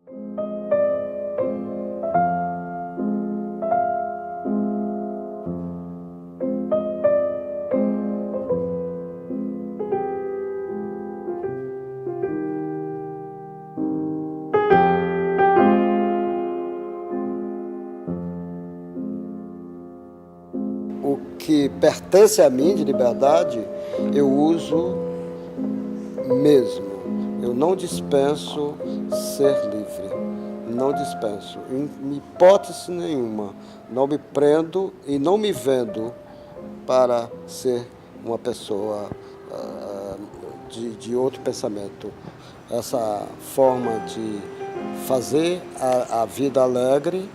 O que pertence a mim de liberdade, eu uso mesmo. Eu não dispenso ser livre. Não dispenso. Em hipótese nenhuma. Não me prendo e não me vendo para ser uma pessoa de outro pensamento. Essa forma de fazer a vida alegre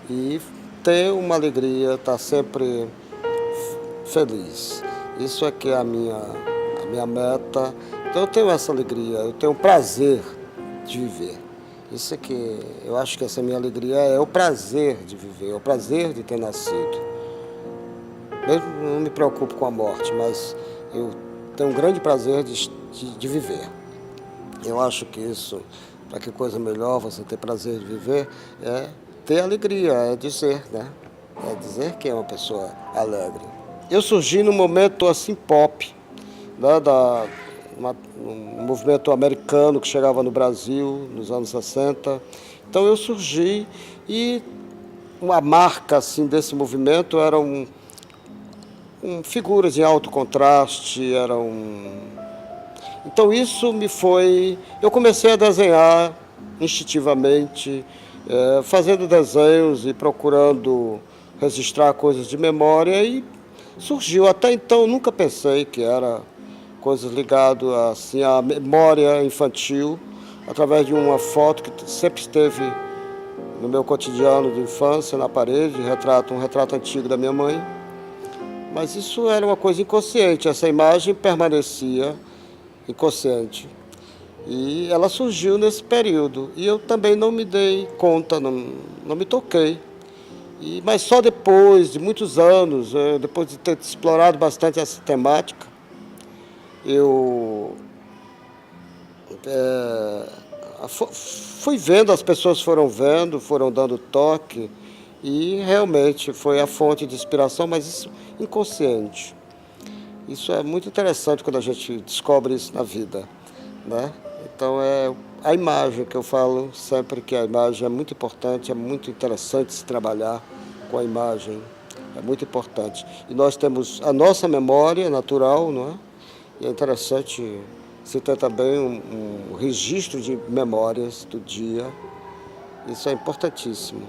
e ter uma alegria, estar sempre feliz. Isso é que é a minha meta. Então eu tenho essa alegria, eu tenho o prazer de viver. Isso é que eu acho que essa minha alegria é o prazer de viver, é o prazer de ter nascido. Eu não me preocupo com a morte, mas eu tenho um grande prazer de viver. Eu acho que isso, para que coisa melhor você ter prazer de viver, é ter alegria, é dizer, né? É dizer que é uma pessoa alegre. Eu surgi num momento assim pop, né, um movimento americano que chegava no Brasil nos anos 60. Então eu surgi e uma marca assim, desse movimento eram figuras em alto contraste, Então isso me foi... Eu comecei a desenhar instintivamente, fazendo desenhos e procurando registrar coisas de memória e surgiu. Até então eu nunca pensei que era coisas ligadas assim, à memória infantil, através de uma foto que sempre esteve no meu cotidiano de infância, na parede, um retrato antigo da minha mãe. Mas isso era uma coisa inconsciente, essa imagem permanecia inconsciente. E ela surgiu nesse período. E eu também não me dei conta, não me toquei. Mas só depois de muitos anos, depois de ter explorado bastante essa temática, eu fui vendo, as pessoas foram vendo, foram dando toque, e realmente foi a fonte de inspiração, mas isso inconsciente. Isso é muito interessante quando a gente descobre isso na vida, né? Então é a imagem que eu falo sempre, que a imagem é muito importante, é muito interessante se trabalhar com a imagem, é muito importante. E nós temos a nossa memória natural, não é? E é interessante se ter também um registro de memórias do dia, isso é importantíssimo.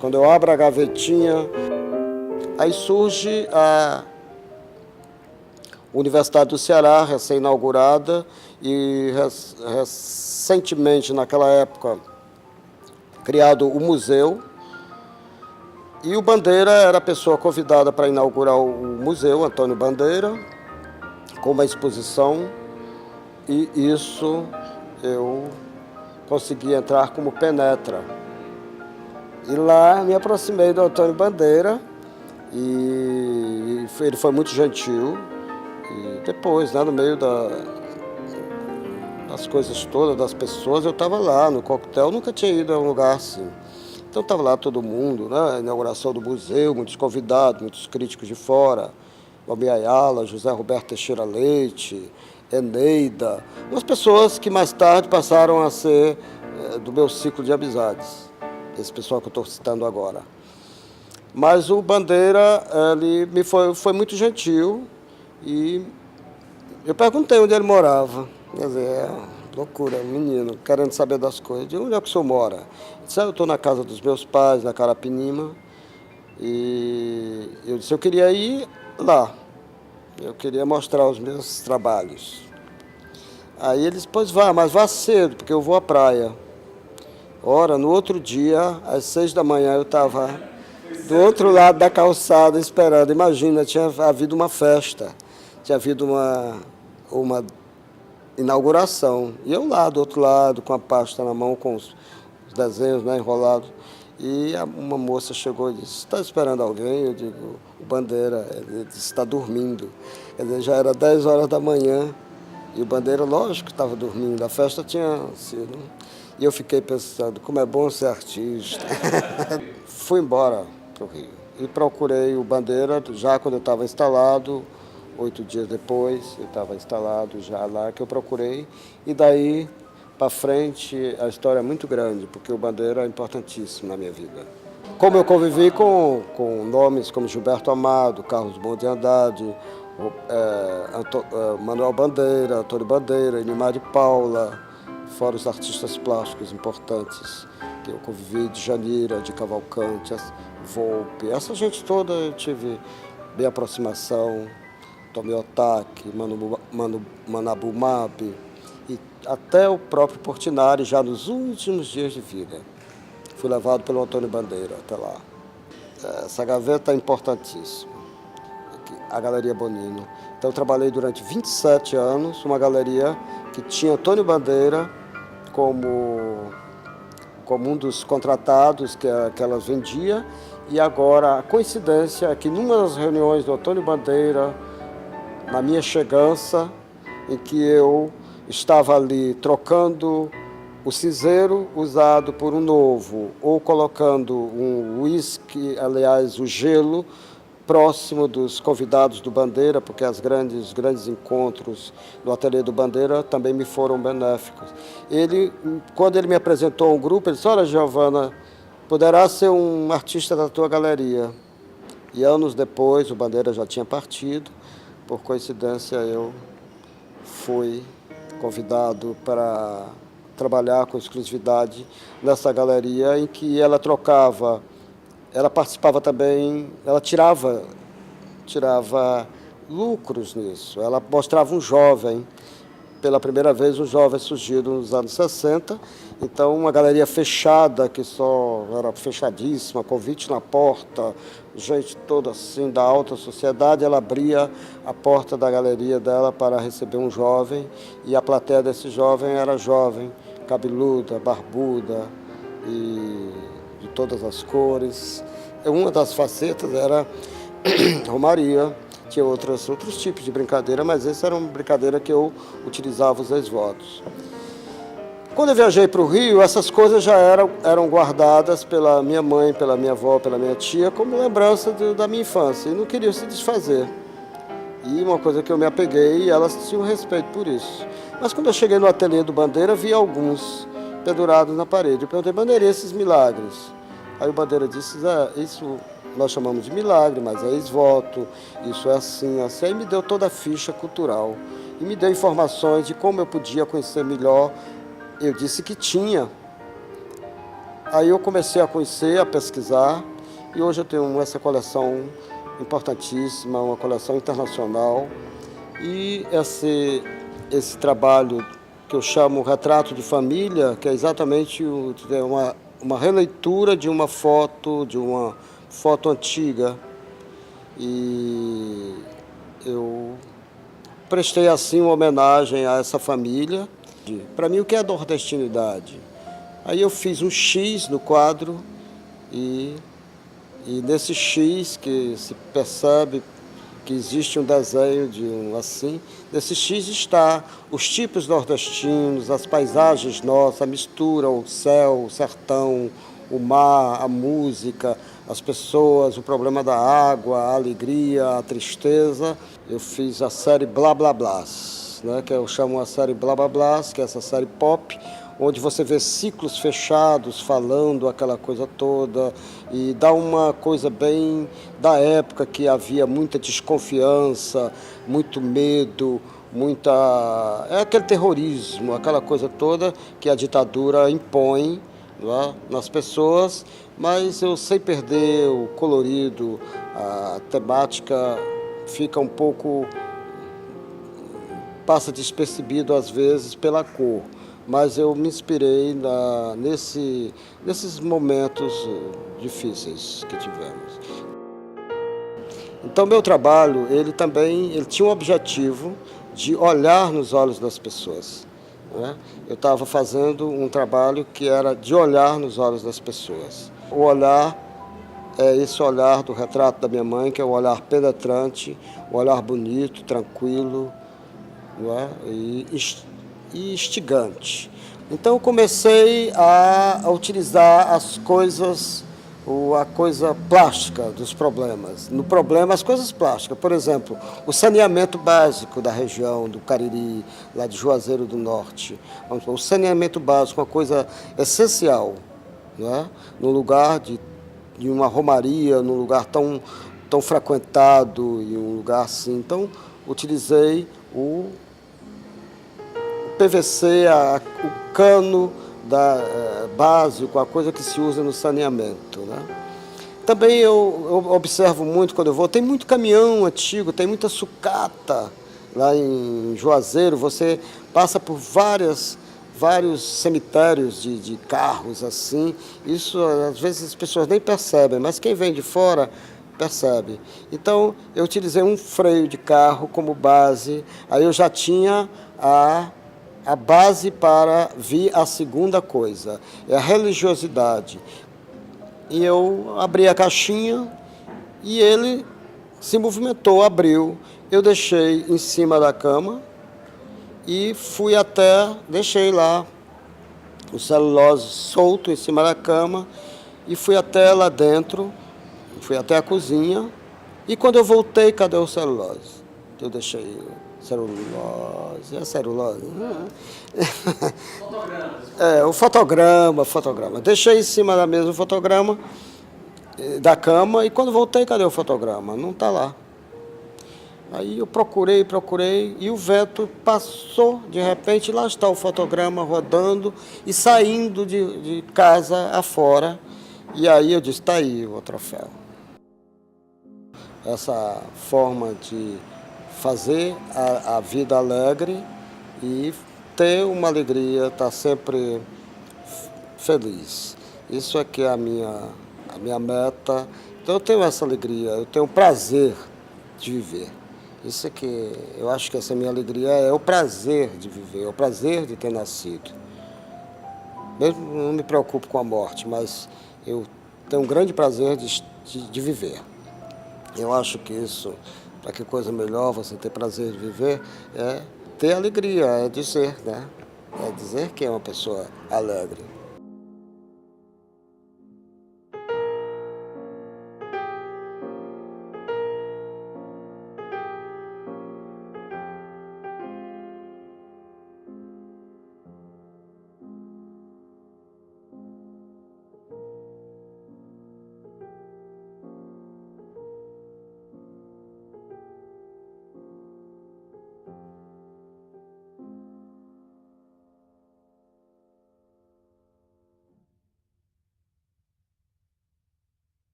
Quando eu abro a gavetinha, aí surge a Universidade do Ceará, recém-inaugurada, e recentemente, naquela época, criado o museu. E o Bandeira era a pessoa convidada para inaugurar o museu, Antônio Bandeira, com uma exposição, e isso eu consegui entrar como penetra. E lá me aproximei do Antônio Bandeira, e ele foi muito gentil. E depois, né, no meio das coisas todas, das pessoas, eu estava lá no coquetel, nunca tinha ido a um lugar assim. Então estava lá todo mundo, né, a inauguração do museu, muitos convidados, muitos críticos de fora, Valmir Ayala, José Roberto Teixeira Leite, Eneida, umas pessoas que mais tarde passaram a ser do meu ciclo de amizades, esse pessoal que eu estou citando agora. Mas o Bandeira, ele foi muito gentil e eu perguntei onde ele morava. Quer dizer, loucura, menino, querendo saber das coisas. De onde é que o senhor mora? Ele disse, eu estou na casa dos meus pais, na Carapinima, e eu disse, eu queria ir lá. Eu queria mostrar os meus trabalhos. Aí ele disse, pois vá, mas vá cedo, porque eu vou à praia. Ora, no outro dia, às 6 da manhã, eu estava do outro lado da calçada esperando. Imagina, tinha havido uma festa, tinha havido uma inauguração. E eu lá, do outro lado, com a pasta na mão, com os desenhos, né, enrolados. E uma moça chegou e disse, está esperando alguém? Eu digo, o Bandeira. Ele disse, está dormindo. Ele já era 10 horas da manhã e o Bandeira, lógico, estava dormindo. A festa tinha sido. E eu fiquei pensando, como é bom ser artista. Fui embora para o Rio e procurei o Bandeira já quando eu estava instalado. 8 dias depois, eu estava instalado já lá, que eu procurei. E daí para frente, a história é muito grande, porque o Bandeira é importantíssimo na minha vida. Como eu convivi com nomes como Gilberto Amado, Carlos Bom de Andrade, Manuel Bandeira, Antônio Bandeira, Inimar de Paula, fora os artistas plásticos importantes que eu convivi, de Janira, de Cavalcante, Volpe, essa gente toda eu tive bem aproximação, Tomi Otaki, Manabu Mabi, e até o próprio Portinari, já nos últimos dias de vida. Fui levado pelo Antônio Bandeira até lá. Essa gaveta é importantíssima, a Galeria Bonino. Então eu trabalhei durante 27 anos, uma galeria que tinha Antônio Bandeira como um dos contratados que ela vendia, e agora a coincidência é que numa das reuniões do Antônio Bandeira, na minha chegança, em que eu estava ali trocando o cinzeiro usado por um novo, ou colocando um uísque, aliás, o gelo, próximo dos convidados do Bandeira, porque os grandes encontros no ateliê do Bandeira também me foram benéficos. Quando ele me apresentou um grupo, ele disse, olha, Giovana, poderá ser um artista da tua galeria. E anos depois, o Bandeira já tinha partido, por coincidência eu fui convidado para trabalhar com exclusividade nessa galeria em que ela participava também, ela tirava lucros nisso. Ela mostrava um jovem, pela primeira vez um jovem surgido nos anos 60, então uma galeria fechada, que só era fechadíssima, convite na porta, gente toda assim da alta sociedade, ela abria a porta da galeria dela para receber um jovem, e a plateia desse jovem era jovem, cabeluda, barbuda e de todas as cores. Uma das facetas era Romaria, tinha outros tipos de brincadeira, mas essa era uma brincadeira que eu utilizava os ex-votos. Quando eu viajei para o Rio, essas coisas já eram guardadas pela minha mãe, pela minha avó, pela minha tia, como lembrança da minha infância, e não queriam se desfazer. E uma coisa que eu me apeguei, e elas tinham respeito por isso. Mas quando eu cheguei no ateliê do Bandeira, vi alguns pendurados na parede. Eu perguntei, Bandeira, e esses milagres? Aí o Bandeira disse, isso nós chamamos de milagre, mas é ex-voto, isso é assim, assim. Aí me deu toda a ficha cultural e me deu informações de como eu podia conhecer melhor. Eu disse que tinha. Aí eu comecei a conhecer, a pesquisar, e hoje eu tenho essa coleção importantíssima, uma coleção internacional. E esse trabalho que eu chamo Retrato de Família, que é exatamente uma releitura de uma foto antiga. E eu prestei assim uma homenagem a essa família. Para mim, o que é nordestinidade? Aí eu fiz um X no quadro e nesse X que se percebe que existe um desenho de assim, nesse X está os tipos nordestinos, as paisagens nossas, a mistura, o céu, o sertão, o mar, a música, as pessoas, o problema da água, a alegria, a tristeza. Eu fiz a série Blá Blá Blás, né, que eu chamo a série Blá Blá Blás, que é essa série pop, onde você vê ciclos fechados falando aquela coisa toda, e dá uma coisa bem da época, que havia muita desconfiança, muito medo, é aquele terrorismo, aquela coisa toda que a ditadura impõe, né, nas pessoas, mas eu sem perder o colorido, a temática fica um pouco, passa despercebido às vezes pela cor. Mas eu me inspirei nesses momentos difíceis que tivemos. Então, meu trabalho, ele tinha um objetivo de olhar nos olhos das pessoas, né? Eu estava fazendo um trabalho que era de olhar nos olhos das pessoas. O olhar é esse olhar do retrato da minha mãe, que é o olhar penetrante, o olhar bonito, tranquilo, não é? E instigante. Então eu comecei a utilizar as coisas, a coisa plástica dos problemas. No problema, as coisas plásticas. Por exemplo, o saneamento básico da região do Cariri, lá de Juazeiro do Norte. O saneamento básico, uma coisa essencial, não é? No lugar de uma romaria, num lugar tão frequentado, e um lugar assim. Então, utilizei o PVC, o cano básico, a coisa que se usa no saneamento, né? Também eu observo muito quando eu vou, tem muito caminhão antigo, tem muita sucata lá em Juazeiro, você passa por vários cemitérios de carros assim, isso às vezes as pessoas nem percebem, mas quem vem de fora percebe. Então eu utilizei um freio de carro como base, aí eu já tinha a base para vir a segunda coisa, é a religiosidade. E eu abri a caixinha e ele se movimentou, abriu. Eu deixei em cima da cama e deixei lá o celulose solto em cima da cama e fui até lá dentro, fui até a cozinha. E quando eu voltei, cadê o celulose? Eu deixei celulose, é celulose? O fotograma. Deixei em cima da mesa o fotograma da cama e quando voltei, cadê o fotograma? Não está lá. Aí eu procurei e o vento passou, de repente lá está o fotograma rodando e saindo de casa afora. E aí eu disse, está aí o troféu. Essa forma de fazer a vida alegre e ter uma alegria, estar sempre feliz. Isso é que é a minha meta. Então eu tenho essa alegria, eu tenho o prazer de viver. Isso é que eu acho que essa minha alegria é o prazer de viver, é o prazer de ter nascido. Mesmo não me preocupo com a morte, mas eu tenho um grande prazer de viver. Eu acho que isso, para que coisa melhor você ter prazer de viver, é ter alegria, é dizer, né? É dizer que é uma pessoa alegre.